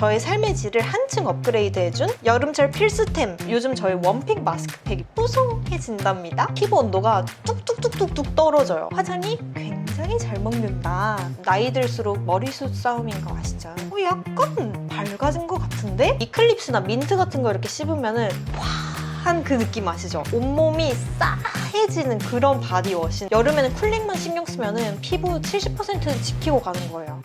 저의 삶의 질을 한층 업그레이드해준 여름철 필수템, 요즘 저의 원픽 마스크팩이 뽀송해진답니다. 피부 온도가 뚝뚝뚝뚝뚝 떨어져요. 화장이 굉장히 잘 먹는다. 나이 들수록 머리숱 싸움인 거 아시죠? 약간 밝아진 것 같은데? 이클립스나 민트 같은 거 이렇게 씹으면은 한 그 느낌 아시죠? 온몸이 싸해지는 그런 바디워시. 여름에는 쿨링만 신경 쓰면은 피부 70%는 지키고 가는 거예요.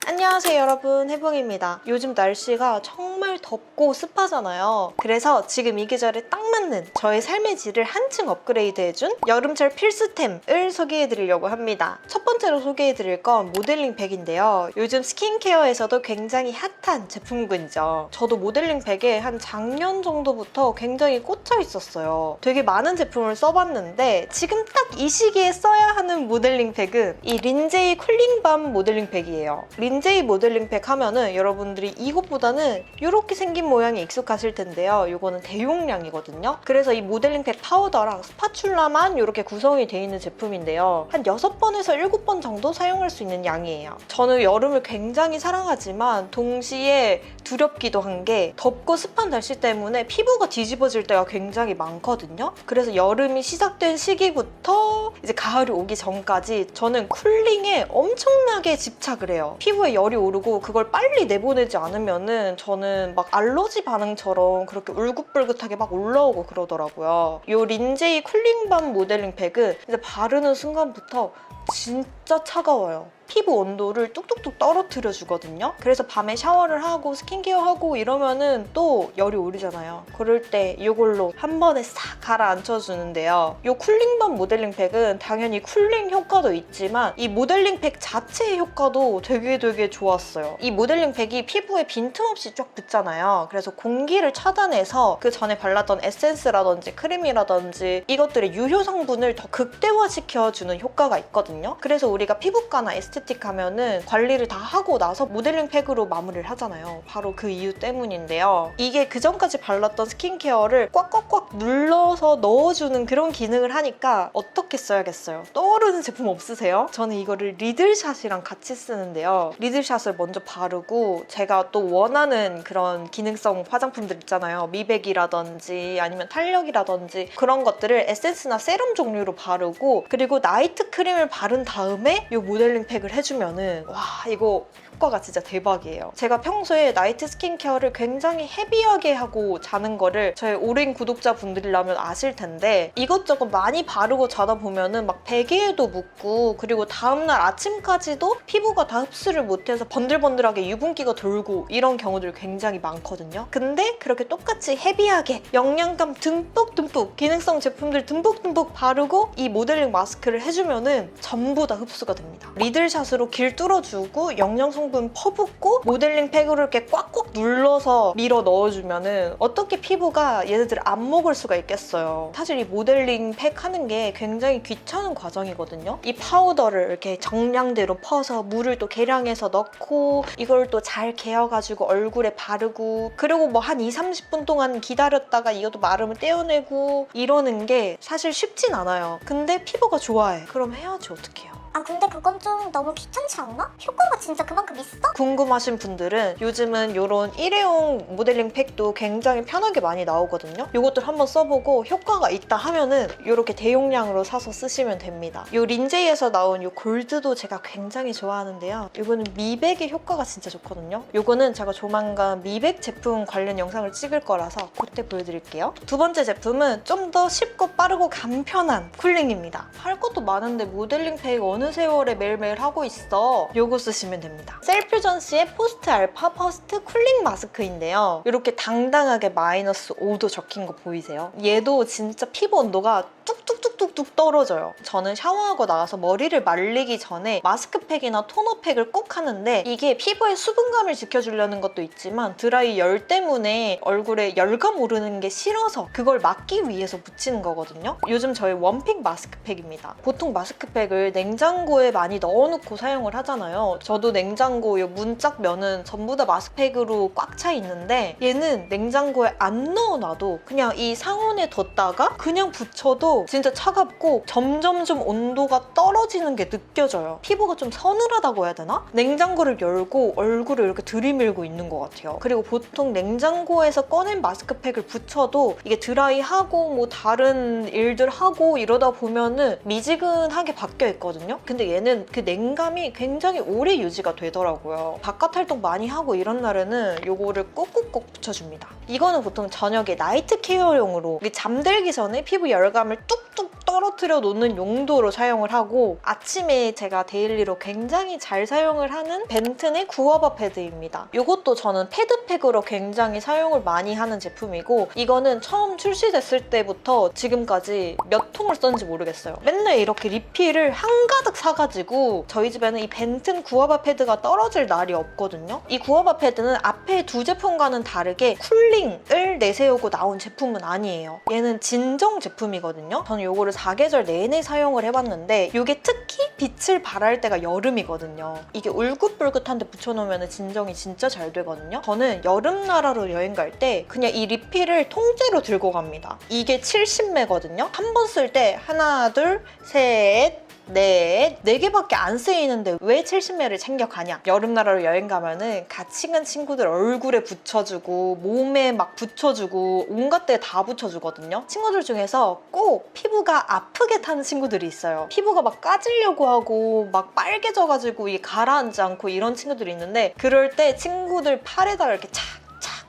안녕하세요 여러분, 해봉입니다. 요즘 날씨가 정말 덥고 습하잖아요. 그래서 지금 이 계절에 딱 맞는 저의 삶의 질을 한층 업그레이드해준 여름철 필수템을 소개해드리려고 합니다. 첫 번째로 소개해드릴 건 모델링 백인데요. 요즘 스킨케어에서도 굉장히 핫한 제품군이죠. 저도 모델링 백에 한 작년 정도부터 굉장히 꽂혀 있었어요. 되게 많은 제품을 써봤는데 지금 딱 이 시기에 써야 하는 모델링 백은 이 린제이 쿨링밤 모델링 백이에요. 린제이 모델링 팩 하면은 여러분들이 이것보다는 이렇게 생긴 모양이 익숙하실 텐데요. 이거는 대용량이거든요. 그래서 이 모델링 팩 파우더랑 스파츌라만 이렇게 구성이 되어 있는 제품인데요. 한 6번에서 7번 정도 사용할 수 있는 양이에요. 저는 여름을 굉장히 사랑하지만 동시에 두렵기도 한 게 덥고 습한 날씨 때문에 피부가 뒤집어질 때가 굉장히 많거든요. 그래서 여름이 시작된 시기부터 이제 가을이 오기 전까지 저는 쿨링에 엄청나게 집착을 해요. 피부에 열이 오르고 그걸 빨리 내보내지 않으면은 저는 막 알러지 반응처럼 그렇게 울긋불긋하게 막 올라오고 그러더라고요. 이 린제이 쿨링밤 모델링 팩은 이제 바르는 순간부터 진짜 차가워요. 피부 온도를 뚝뚝뚝 떨어뜨려 주거든요. 그래서 밤에 샤워를 하고 스킨케어 하고 이러면은 또 열이 오르잖아요. 그럴 때 이걸로 한 번에 싹 가라앉혀 주는데요. 이 쿨링밤 모델링 팩은 당연히 쿨링 효과도 있지만 이 모델링 팩 자체의 효과도 되게 좋았어요. 이 모델링 팩이 피부에 빈틈없이 쫙 붙잖아요. 그래서 공기를 차단해서 그 전에 발랐던 에센스라든지 크림이라든지 이것들의 유효 성분을 더 극대화시켜주는 효과가 있거든요. 그래서 우리가 피부과나 에스테틱 하면은 관리를 다 하고 나서 모델링 팩으로 마무리를 하잖아요. 바로 그 이유 때문인데요. 이게 그전까지 발랐던 스킨케어를 꽉꽉꽉 눌러서 넣어주는 그런 기능을 하니까 어떻게 써야겠어요? 떠오르는 제품 없으세요? 저는 이거를 리들샷이랑 같이 쓰는데요. 리들샷을 먼저 바르고 제가 또 원하는 그런 기능성 화장품들 있잖아요. 미백이라든지 아니면 탄력이라든지 그런 것들을 에센스나 세럼 종류로 바르고 그리고 나이트 크림을 바른 다음에 이 모델링 팩을 해주면은 와 이거 효과가 진짜 대박이에요. 제가 평소에 나이트 스킨케어를 굉장히 헤비하게 하고 자는 거를 저의 오랜 구독자분들이라면 아실 텐데 이것저것 많이 바르고 자다 보면은 막 베개에도 묻고 그리고 다음날 아침까지도 피부가 다 흡수를 못해서 번들번들하게 유분기가 돌고 이런 경우들 굉장히 많거든요. 근데 그렇게 똑같이 헤비하게 영양감 듬뿍듬뿍 기능성 제품들 듬뿍듬뿍 바르고 이 모델링 마스크를 해주면은 전부 다 흡수가 됩니다. 리들샷으로 길 뚫어주고 영양 성분 퍼붓고 모델링 팩으로 이렇게 꽉꽉 눌러서 밀어 넣어주면은 어떻게 피부가 얘네들을 안 먹을 수가 있겠어요. 사실 이 모델링 팩 하는 게 굉장히 귀찮은 과정이거든요. 이 파우더를 이렇게 정량대로 퍼서 물을 또 계량해서 넣고 이걸 또 잘 개어가지고 얼굴에 바르고 그리고 뭐 한 20-30분 동안 기다렸다가 이것도 마르면 떼어내고 이러는 게 사실 쉽진 않아요. 근데 피부가 좋아해. 그럼 해야지 어떡해요. 아 근데 그건 좀 너무 귀찮지 않나? 효과가 진짜 그만큼 있어? 궁금하신 분들은 요즘은 이런 일회용 모델링 팩도 굉장히 편하게 많이 나오거든요. 이것들 한번 써보고 효과가 있다 하면은 이렇게 대용량으로 사서 쓰시면 됩니다. 이 린제이에서 나온 이 골드도 제가 굉장히 좋아하는데요. 이거는 미백의 효과가 진짜 좋거든요. 이거는 제가 조만간 미백 제품 관련 영상을 찍을 거라서 그때 보여드릴게요. 두 번째 제품은 좀 더 쉽고 빠르고 간편한 쿨링입니다. 할 것도 많은데 모델링 팩 어느 세월에 매일매일 하고 있어. 요거 쓰시면 됩니다. 셀퓨전시의 포스트 알파 퍼스트 쿨링 마스크인데요. 이렇게 당당하게 -5도 적힌 거 보이세요? 얘도 진짜 피부 온도가 뚝뚝뚝뚝뚝 떨어져요. 저는 샤워하고 나와서 머리를 말리기 전에 마스크팩이나 토너팩을 꼭 하는데 이게 피부의 수분감을 지켜주려는 것도 있지만 드라이 열 때문에 얼굴에 열감 오르는 게 싫어서 그걸 막기 위해서 붙이는 거거든요. 요즘 저의 원픽 마스크팩입니다. 보통 마스크팩을 냉장고에 많이 넣어놓고 사용을 하잖아요. 저도 냉장고 이 문짝 면은 전부 다 마스크팩으로 꽉 차 있는데 얘는 냉장고에 안 넣어놔도 그냥 이 상온에 뒀다가 그냥 붙여도 해도 진짜 차갑고 점점점 온도가 떨어지는 게 느껴져요. 피부가 좀 서늘하다고 해야 되나? 냉장고를 열고 얼굴을 이렇게 들이밀고 있는 것 같아요. 그리고 보통 냉장고에서 꺼낸 마스크팩을 붙여도 이게 드라이하고 뭐 다른 일들 하고 이러다 보면은 미지근하게 바뀌어 있거든요. 근데 얘는 그 냉감이 굉장히 오래 유지가 되더라고요. 바깥 활동 많이 하고 이런 날에는 이거를 꼭꼭꼭 붙여줍니다. 이거는 보통 저녁에 나이트 케어용으로 잠들기 전에 피부 열감을 뚝뚝 떨어뜨려 놓는 용도로 사용을 하고, 아침에 제가 데일리로 굉장히 잘 사용을 하는 벤튼의 구어바 패드입니다. 이것도 저는 패드팩으로 굉장히 사용을 많이 하는 제품이고, 이거는 처음 출시됐을 때부터 지금까지 몇 통을 썼는지 모르겠어요. 맨날 이렇게 리필을 한가득 사가지고 저희 집에는 이 벤튼 구어바 패드가 떨어질 날이 없거든요. 이 구어바 패드는 앞에 두 제품과는 다르게 쿨링을 내세우고 나온 제품은 아니에요. 얘는 진정 제품이거든요. 저는 이거를 사계절 내내 사용을 해봤는데 이게 특히 빛을 발할 때가 여름이거든요. 이게 울긋불긋한데 붙여놓으면 진정이 진짜 잘 되거든요. 저는 여름 나라로 여행 갈 때 그냥 이 리필을 통째로 들고 갑니다. 이게 70매거든요. 한 번 쓸 때 하나, 둘, 셋, 네 개밖에 안 쓰이는데 왜 70ml를 챙겨가냐? 여름 나라로 여행 가면은 같이 간 친구들 얼굴에 붙여주고 몸에 막 붙여주고 온갖 데 다 붙여주거든요. 친구들 중에서 꼭 피부가 아프게 타는 친구들이 있어요. 피부가 막 까지려고 하고 막 빨개져가지고 이게 가라앉지 않고 이런 친구들이 있는데, 그럴 때 친구들 팔에다가 이렇게 착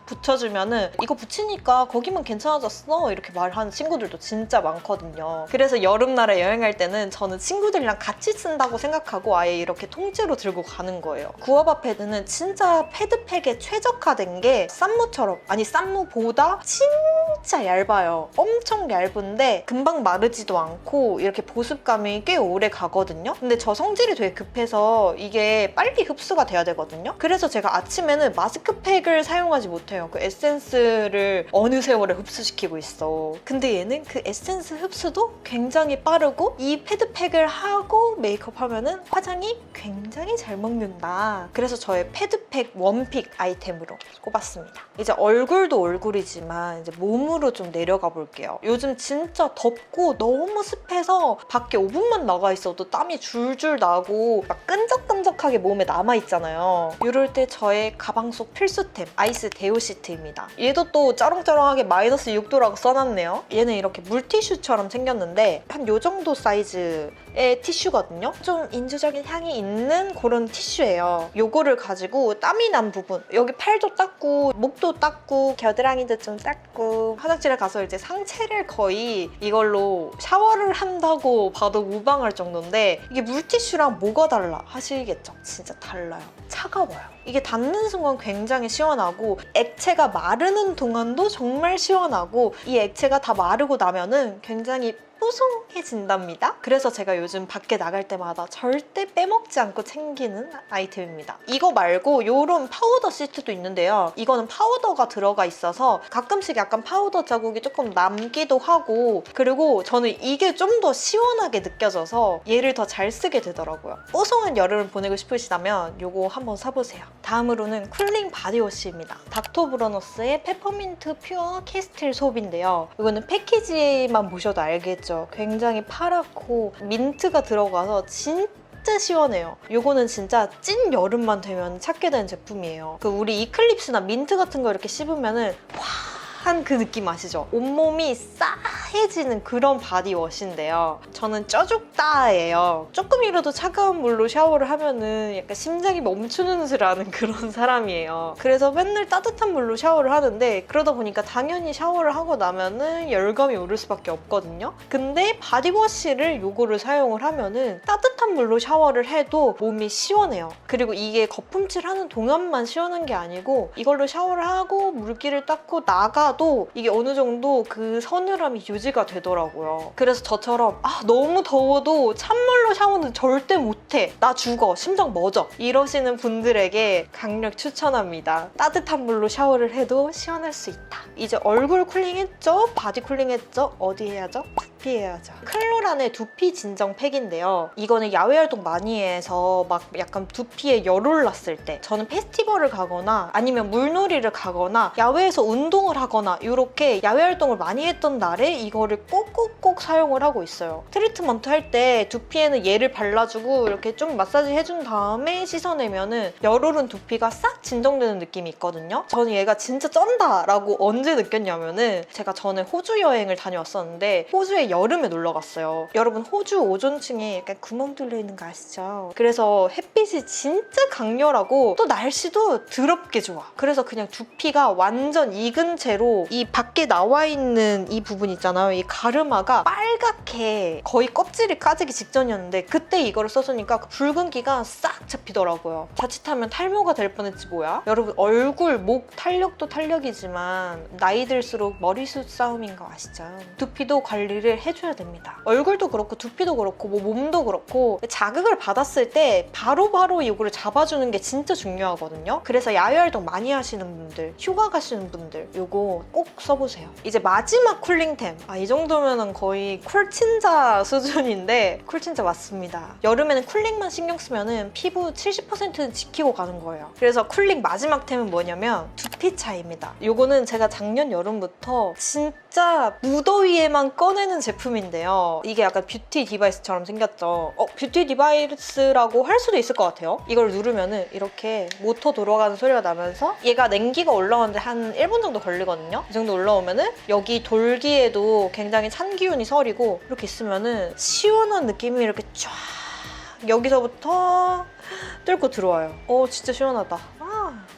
붙여주면은 이거 붙이니까 거기만 괜찮아졌어 이렇게 말하는 친구들도 진짜 많거든요. 그래서 여름날에 여행할 때는 저는 친구들이랑 같이 쓴다고 생각하고 아예 이렇게 통째로 들고 가는 거예요. 구어바 패드는 진짜 패드팩에 최적화된 게 쌈무처럼, 아니 쌈무보다 진짜 얇아요. 엄청 얇은데 금방 마르지도 않고 이렇게 보습감이 꽤 오래 가거든요. 근데 저 성질이 되게 급해서 이게 빨리 흡수가 돼야 되거든요. 그래서 제가 아침에는 마스크팩을 사용하지 못해요. 그 에센스를 어느 세월에 흡수시키고 있어. 근데 얘는 그 에센스 흡수도 굉장히 빠르고 이 패드팩을 하고 메이크업 하면은 화장이 굉장히 잘 먹는다. 그래서 저의 패드팩 원픽 아이템으로 꼽았습니다. 이제 얼굴도 얼굴이지만 이제 몸으로 좀 내려가 볼게요. 요즘 진짜 덥고 너무 습해서 밖에 5분만 나가 있어도 땀이 줄줄 나고 막 끈적끈적하게 몸에 남아있잖아요. 이럴 때 저의 가방 속 필수템 아이스 데오 시트입니다. 얘도 또 쩌렁쩌렁하게 마이너스 6도라고 써놨네요. 얘는 이렇게 물티슈처럼 생겼는데 한 요 정도 사이즈의 티슈거든요. 좀 인주적인 향이 있는 그런 티슈예요. 요거를 가지고 땀이 난 부분, 여기 팔도 닦고 목도 닦고 겨드랑이도 좀 닦고, 화장실에 가서 이제 상체를 거의 이걸로 샤워를 한다고 봐도 무방할 정도인데, 이게 물티슈랑 뭐가 달라 하시겠죠? 진짜 달라요. 차가워요. 이게 닿는 순간 굉장히 시원하고 액체가 마르는 동안도 정말 시원하고, 이 액체가 다 마르고 나면은 굉장히 뽀송해진답니다. 그래서 제가 요즘 밖에 나갈 때마다 절대 빼먹지 않고 챙기는 아이템입니다. 이거 말고 이런 파우더 시트도 있는데요. 이거는 파우더가 들어가 있어서 가끔씩 약간 파우더 자국이 조금 남기도 하고, 그리고 저는 이게 좀 더 시원하게 느껴져서 얘를 더 잘 쓰게 되더라고요. 뽀송한 여름을 보내고 싶으시다면 이거 한번 사보세요. 다음으로는 쿨링 바디워시입니다. 닥터브러너스의 페퍼민트 퓨어 캐스틸 소비인데요. 이거는 패키지만 보셔도 알겠죠. 굉장히 파랗고 민트가 들어가서 진짜 시원해요. 이거는 진짜 찐 여름만 되면 찾게 되는 제품이에요. 그 우리 이클립스나 민트 같은 거 이렇게 씹으면은 한 그 느낌 아시죠? 온몸이 싸해지는 그런 바디워시인데요. 저는 쪄죽다예요. 조금이라도 차가운 물로 샤워를 하면은 약간 심장이 멈추는 줄 아는 그런 사람이에요. 그래서 맨날 따뜻한 물로 샤워를 하는데, 그러다 보니까 당연히 샤워를 하고 나면은 열감이 오를 수밖에 없거든요. 근데 바디워시를 요거를 사용을 하면은 따뜻한 물로 샤워를 해도 몸이 시원해요. 그리고 이게 거품칠하는 동안만 시원한 게 아니고 이걸로 샤워를 하고 물기를 닦고 나가도 이게 어느 정도 그 서늘함이 유지가 되더라고요. 그래서 저처럼 너무 더워도 찬물로 샤워는 절대 못해, 나 죽어, 심장 멎어 이러시는 분들에게 강력 추천합니다. 따뜻한 물로 샤워를 해도 시원할 수 있다. 이제 얼굴 쿨링 했죠? 바디 쿨링 했죠? 어디 해야죠? 두피해야죠. 클로란의 두피 진정 팩인데요. 이거는 야외 활동 많이 해서 막 약간 두피에 열 올랐을 때, 저는 페스티벌을 가거나 아니면 물놀이를 가거나 야외에서 운동을 하거나 이렇게 야외 활동을 많이 했던 날에 이거를 꼭꼭꼭 사용을 하고 있어요. 트리트먼트 할 때 두피에는 얘를 발라주고 이렇게 좀 마사지 해준 다음에 씻어내면은 열 오른 두피가 싹 진정되는 느낌이 있거든요. 저는 얘가 진짜 쩐다라고 언제 느꼈냐면은 제가 전에 호주 여행을 다녀왔었는데 호주에 여름에 놀러 갔어요. 여러분 호주 오존층에 약간 구멍 뚫려 있는 거 아시죠? 그래서 햇빛이 진짜 강렬하고 또 날씨도 더럽게 좋아. 그래서 그냥 두피가 완전 익은 채로 이 밖에 나와 있는 이 부분 있잖아요. 이 가르마가 빨갛게 거의 껍질이 까지기 직전이었는데 그때 이거를 써주니까 그 붉은기가 싹 잡히더라고요. 자칫하면 탈모가 될 뻔했지 뭐야. 여러분 얼굴, 목 탄력도 탄력이지만 나이 들수록 머리숱 싸움인 거 아시죠? 두피도 관리를 해줘야 됩니다. 얼굴도 그렇고 두피도 그렇고 뭐 몸도 그렇고 자극을 받았을 때 바로바로 이거를 잡아주는 게 진짜 중요하거든요. 그래서 야외 활동 많이 하시는 분들, 휴가 가시는 분들 이거 꼭 써보세요. 이제 마지막 쿨링템. 이 정도면 거의 쿨친자 수준인데 쿨친자 맞습니다. 여름에는 쿨링만 신경 쓰면은 피부 70%는 지키고 가는 거예요. 그래서 쿨링 마지막 템은 뭐냐면 두피차입니다. 이거는 제가 작년 여름부터 진짜 무더위에만 꺼내는 제품인데요. 이게 약간 뷰티 디바이스처럼 생겼죠. 뷰티 디바이스라고 할 수도 있을 것 같아요. 이걸 누르면은 이렇게 모터 돌아가는 소리가 나면서 얘가 냉기가 올라오는데 한 1분 정도 걸리거든요. 이 정도 올라오면은 여기 돌기에도 굉장히 찬 기운이 서리고 이렇게 있으면은 시원한 느낌이 이렇게 쫙 여기서부터 뚫고 들어와요. 진짜 시원하다.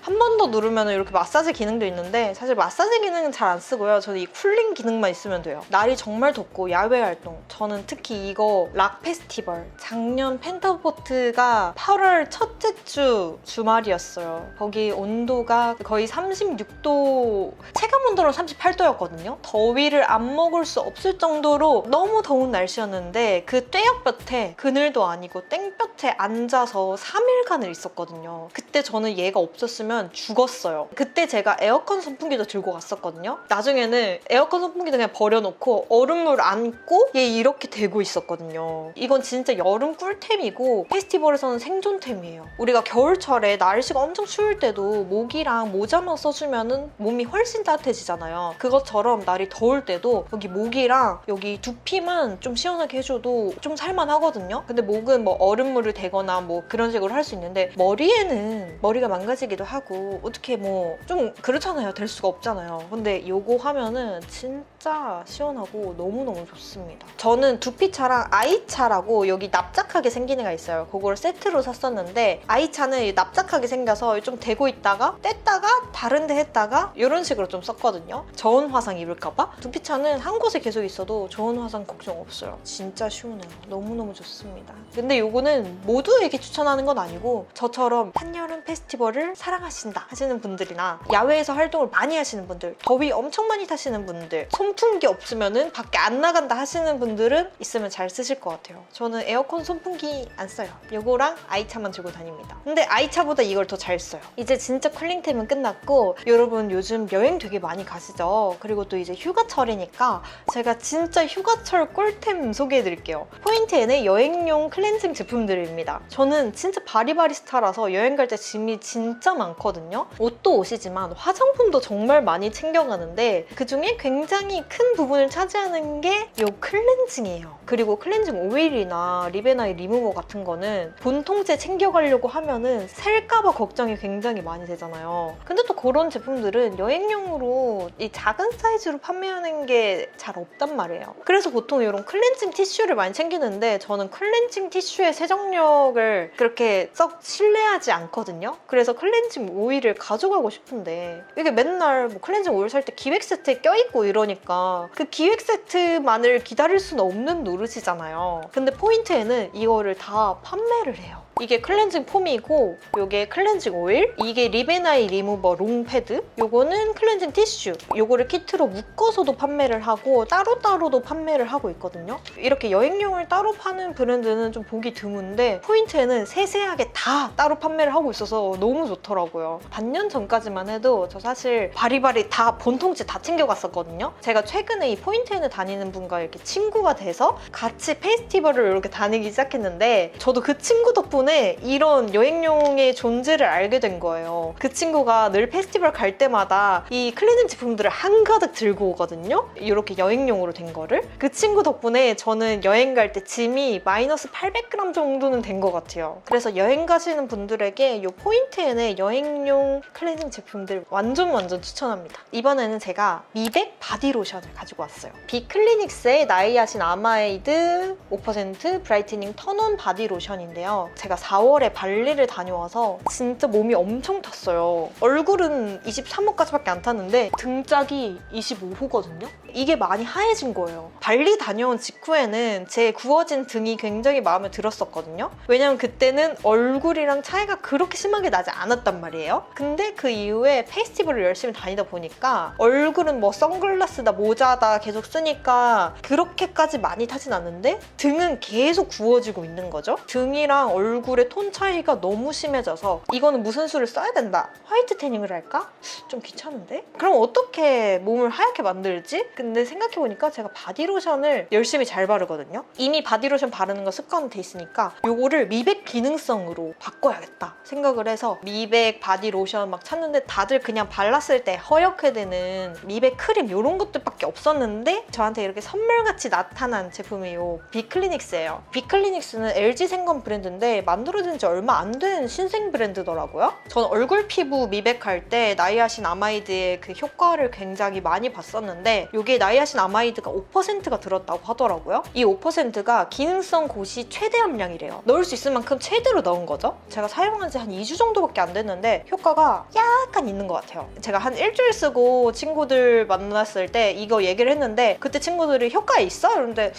한 번 더 누르면 이렇게 마사지 기능도 있는데 사실 마사지 기능은 잘 안 쓰고요. 저는 이 쿨링 기능만 있으면 돼요. 날이 정말 덥고 야외 활동, 저는 특히 이거 락 페스티벌, 작년 펜타포트가 8월 첫째 주 주말이었어요. 거기 온도가 거의 36도, 체감 온도는 38도였거든요. 더위를 안 먹을 수 없을 정도로 너무 더운 날씨였는데 그 떼역볕에, 그늘도 아니고 땡볕에 앉아서 3일간을 있었거든요. 그때 저는 얘가 없었으면 죽었어요. 그때 제가 에어컨 선풍기도 들고 갔었거든요. 나중에는 에어컨 선풍기도 그냥 버려놓고 얼음물 안고 얘 이렇게 대고 있었거든요. 이건 진짜 여름 꿀템이고 페스티벌에서는 생존템이에요. 우리가 겨울철에 날씨가 엄청 추울 때도 목이랑 모자만 써주면 몸이 훨씬 따뜻해지잖아요. 그것처럼 날이 더울 때도 여기 목이랑 여기 두피만 좀 시원하게 해줘도 좀 살만하거든요. 근데 목은 뭐 얼음물을 대거나 뭐 그런 식으로 할 수 있는데 머리에는 머리가 망가지기도 하고 어떻게 뭐 좀 그렇잖아요. 될 수가 없잖아요. 근데 이거 하면은 진짜 시원하고 너무너무 좋습니다. 저는 두피차랑 아이차라고 여기 납작하게 생긴 애가 있어요. 그걸 세트로 샀었는데 아이차는 납작하게 생겨서 좀 대고 있다가 뗐다가 다른 데 했다가 이런 식으로 좀 썼거든요. 저온 화상 입을까봐. 두피차는 한 곳에 계속 있어도 저온 화상 걱정 없어요. 진짜 시원해요. 너무너무 좋습니다. 근데 이거는 모두에게 추천하는 건 아니고 저처럼 한여름 페스티벌을 사랑하신다 하시는 분들이나 야외에서 활동을 많이 하시는 분들, 더위 엄청 많이 타시는 분들, 선풍기 없으면은 밖에 안 나간다 하시는 분들은 있으면 잘 쓰실 것 같아요. 저는 에어컨 선풍기 안 써요. 요거랑 아이차만 들고 다닙니다. 근데 아이차보다 이걸 더 잘 써요. 이제 진짜 쿨링템은 끝났고 여러분 요즘 여행 되게 많이 가시죠? 그리고 또 이제 휴가철이니까 제가 진짜 휴가철 꿀템 소개해드릴게요. 포인트에는 여행용 클렌징 제품들입니다. 저는 진짜 바리바리스타라서 여행 갈 때 짐이 진짜 많거든요. 옷도 옷이지만 화장품도 정말 많이 챙겨가는데 그중에 굉장히 큰 부분을 차지하는 게 이 클렌징이에요. 그리고 클렌징 오일이나 리베나이 리무버 같은 거는 본통째 챙겨가려고 하면은 셀까봐 걱정이 굉장히 많이 되잖아요. 근데 또 그런 제품들은 여행용으로 이 작은 사이즈로 판매하는 게 잘 없단 말이에요. 그래서 보통 이런 클렌징 티슈를 많이 챙기는데 저는 클렌징 티슈의 세정력을 그렇게 썩 신뢰하지 않거든요. 그래서 클렌징 오일을 가져가고 싶은데 이게 맨날 뭐 클렌징 오일 살 때 기획 세트에 껴있고 이러니까 그 기획 세트만을 기다릴 수는 없는 노릇이잖아요. 근데 포인트에는 이거를 다 판매를 해요. 이게 클렌징 폼이고 요게 클렌징 오일, 이게 리베나이 리무버 롱 패드, 요거는 클렌징 티슈. 요거를 키트로 묶어서도 판매를 하고 따로따로도 판매를 하고 있거든요. 이렇게 여행용을 따로 파는 브랜드는 좀 보기 드문데 포인트에는 세세하게 다 따로 판매를 하고 있어서 너무 좋더라고요. 반년 전까지만 해도 저 사실 바리바리 다 본통째 다 챙겨갔었거든요. 제가 최근에 이 포인트에는 다니는 분과 이렇게 친구가 돼서 같이 페스티벌을 이렇게 다니기 시작했는데 저도 그 친구 덕분에 이런 여행용의 존재를 알게 된 거예요. 그 친구가 늘 페스티벌 갈 때마다 이 클리닝 제품들을 한가득 들고 오거든요. 이렇게 여행용으로 된 거를. 그 친구 덕분에 저는 여행 갈 때 짐이 마이너스 800g 정도는 된 것 같아요. 그래서 여행 가시는 분들에게 이 포인트엔의 여행용 클렌징 제품들 완전 추천합니다. 이번에는 제가 미백 바디로션을 가지고 왔어요. 비클리닉스의 나이아신 아마이드 5% 브라이트닝 턴온 바디로션인데요. 제가 4월에 발리를 다녀와서 진짜 몸이 엄청 탔어요. 얼굴은 23호까지밖에 안 탔는데 등짝이 25호거든요. 이게 많이 하얘진 거예요. 발리 다녀온 직후에는 제 구워진 등이 굉장히 마음에 들었었거든요. 왜냐면 그때는 얼굴이랑 차이가 그렇게 심하게 나지 않았단 말이에요. 근데 그 이후에 페스티벌을 열심히 다니다 보니까 얼굴은 뭐 선글라스다 모자다 계속 쓰니까 그렇게까지 많이 타진 않는데 등은 계속 구워지고 있는 거죠. 등이랑 얼굴의 톤 차이가 너무 심해져서 이거는 무슨 수를 써야 된다. 화이트 태닝을 할까? 좀 귀찮은데? 그럼 어떻게 몸을 하얗게 만들지? 근데 생각해보니까 제가 바디로션을 열심히 잘 바르거든요. 이미 바디로션 바르는 거 습관이 돼 있으니까 요거를 미백 기능성으로 바꿔야겠다 생각을 해서 미백 바디로션 막 찾는데 다들 그냥 발랐을 때 허옇게 되는 미백 크림 이런 것들밖에 없었는데 저한테 이렇게 선물같이 나타난 제품이 요 비클리닉스예요. 비클리닉스는 LG 생건 브랜드인데 만들어진 지 얼마 안 된 신생 브랜드더라고요. 전 얼굴 피부 미백할 때 나이아신 아마이드의 그 효과를 굉장히 많이 봤었는데 이게 나이아신 아마이드가 5%가 들었다고 하더라고요. 이 5%가 기능성 고시 최대 함량이래요. 넣을 수 있을 만큼 최대로 넣은 거죠. 제가 사용한 지 한 2주 정도밖에 안 됐는데 효과가 약간 있는 것 같아요. 제가 한 일주일 쓰고 친구들 만났을 때 이거 얘기를 했는데 그때 친구들이 효과 있어? 이러는데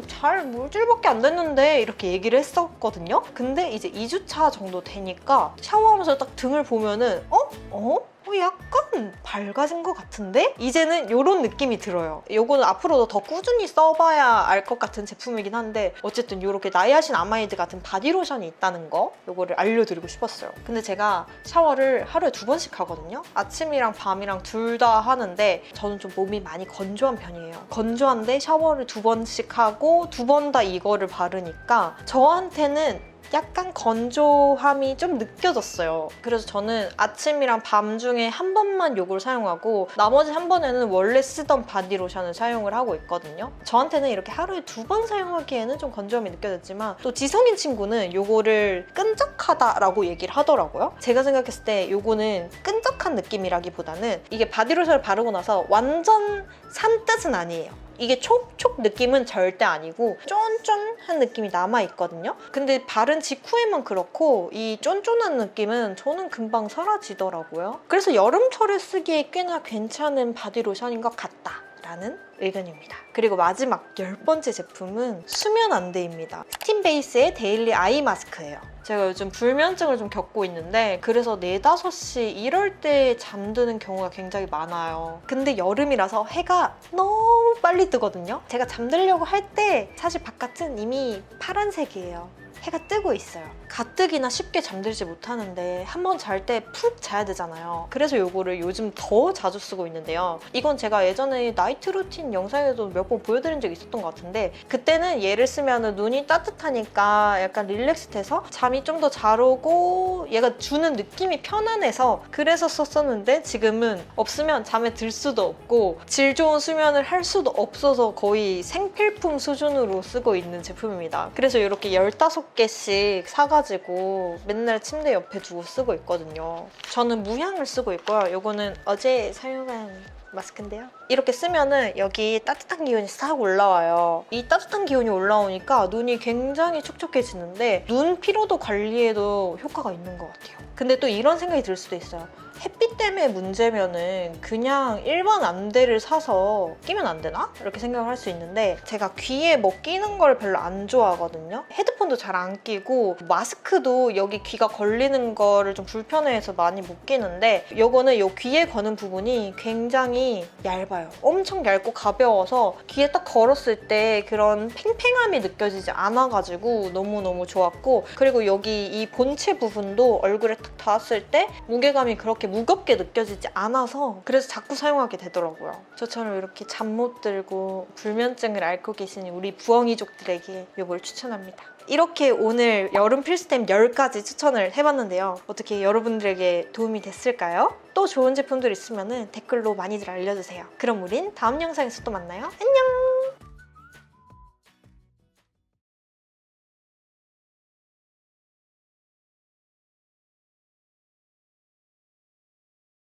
잘 물질밖에 안 됐는데 이렇게 얘기를 했었거든요. 근데 이제 2주차 정도 되니까 샤워하면서 딱 등을 보면은 약간 밝아진 것 같은데? 이제는 이런 느낌이 들어요. 이거는 앞으로도 더 꾸준히 써봐야 알 것 같은 제품이긴 한데 어쨌든 이렇게 나이아신 아마이드 같은 바디로션이 있다는 거 이거를 알려드리고 싶었어요. 근데 제가 샤워를 하루에 2번씩 하거든요. 아침이랑 밤이랑 둘 다 하는데 저는 좀 몸이 많이 건조한 편이에요. 건조한데 샤워를 2번씩 하고 2번 다 이거를 바르니까 저한테는 약간 건조함이 좀 느껴졌어요. 그래서 저는 아침이랑 밤 중에 한 번만 이걸 사용하고 나머지 한 번에는 원래 쓰던 바디로션을 사용을 하고 있거든요. 저한테는 이렇게 하루에 2번 사용하기에는 좀 건조함이 느껴졌지만 또 지성인 친구는 이거를 끈적하다라고 얘기를 하더라고요. 제가 생각했을 때 이거는 끈적한 느낌이라기보다는 이게 바디로션을 바르고 나서 완전 산 뜻은 아니에요. 이게 촉촉 느낌은 절대 아니고 쫀쫀한 느낌이 남아있거든요. 근데 바른 직후에만 그렇고 이 쫀쫀한 느낌은 저는 금방 사라지더라고요. 그래서 여름철에 쓰기에 꽤나 괜찮은 바디로션인 것 같다라는 의견입니다. 그리고 마지막 10번째 제품은 수면 안대입니다. 스팀 베이스의 데일리 아이 마스크예요. 제가 요즘 불면증을 좀 겪고 있는데 그래서 4, 5시 이럴 때 잠드는 경우가 굉장히 많아요. 근데 여름이라서 해가 너무 빨리 뜨거든요. 제가 잠들려고 할 때 사실 바깥은 이미 파란색이에요. 해가 뜨고 있어요. 가뜩이나 쉽게 잠들지 못하는데 한번 잘 때 푹 자야 되잖아요. 그래서 이거를 요즘 더 자주 쓰고 있는데요. 이건 제가 예전에 나이트 루틴 영상에도 몇 번 보여드린 적이 있었던 것 같은데 그때는 얘를 쓰면 눈이 따뜻하니까 약간 릴렉스 돼서 잠이 좀 더 잘 오고 얘가 주는 느낌이 편안해서 그래서 썼었는데 지금은 없으면 잠에 들 수도 없고 질 좋은 수면을 할 수도 없어서 거의 생필품 수준으로 쓰고 있는 제품입니다. 그래서 이렇게 15개씩 사가지고 맨날 침대 옆에 두고 쓰고 있거든요. 저는 무향을 쓰고 있고요. 이거는 어제 사용한 마스크인데요. 이렇게 쓰면은 여기 따뜻한 기운이 싹 올라와요. 이 따뜻한 기운이 올라오니까 눈이 굉장히 촉촉해지는데 눈 피로도 관리에도 효과가 있는 것 같아요. 근데 또 이런 생각이 들 수도 있어요. 햇빛 때문에 문제면은 그냥 일반 안대를 사서 끼면 안 되나? 이렇게 생각을 할 수 있는데 제가 귀에 뭐 끼는 걸 별로 안 좋아하거든요. 헤드폰도 잘 안 끼고 마스크도 여기 귀가 걸리는 거를 좀 불편해해서 많이 못 끼는데 요거는 요 귀에 거는 부분이 굉장히 얇아요. 엄청 얇고 가벼워서 귀에 딱 걸었을 때 그런 팽팽함이 느껴지지 않아가지고 너무너무 좋았고, 그리고 여기 이 본체 부분도 얼굴에 딱 닿았을 때 무게감이 그렇게 무겁게 느껴지지 않아서 그래서 자꾸 사용하게 되더라고요. 저처럼 이렇게 잠 못 들고 불면증을 앓고 계신 우리 부엉이족들에게 이걸 추천합니다. 이렇게 오늘 여름 필수템 10가지 추천을 해봤는데요. 어떻게 여러분들에게 도움이 됐을까요? 또 좋은 제품들 있으면 댓글로 많이들 알려주세요. 그럼 우린 다음 영상에서 또 만나요. 안녕!